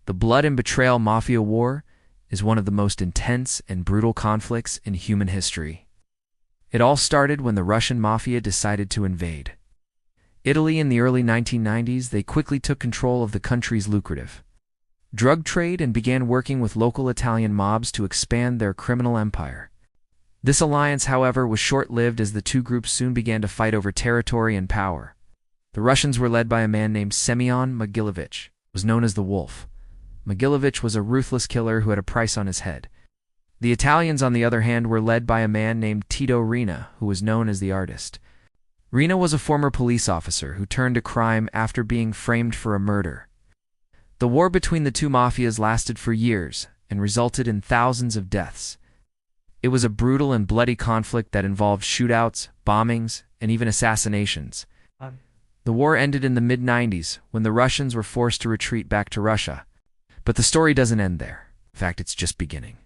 The Blood and Betrayal Mafia War is one of the most intense and brutal conflicts in human history. It all started when the Russian mafia decided to invade Italy in the early 1990s. They quickly took control of the country's lucrative drug trade and began working with local Italian mobs to expand their criminal empire. This alliance, however, was short-lived as the two groups soon began to fight over territory and power. The Russians were led by a man named Semyon Mogilevich, who was known as the Wolf. Mogilevich was a ruthless killer who had a price on his head. The Italians, on the other hand, were led by a man named Tito Riina, who was known as the Artist. Riina was a former police officer who turned to crime after being framed for a murder. The war between the two mafias lasted for years and resulted in thousands of deaths. It was a brutal and bloody conflict that involved shootouts, bombings, and even assassinations. The war ended in the mid-90s when the Russians were forced to retreat back to Russia. But the story doesn't end there. In fact, it's just beginning.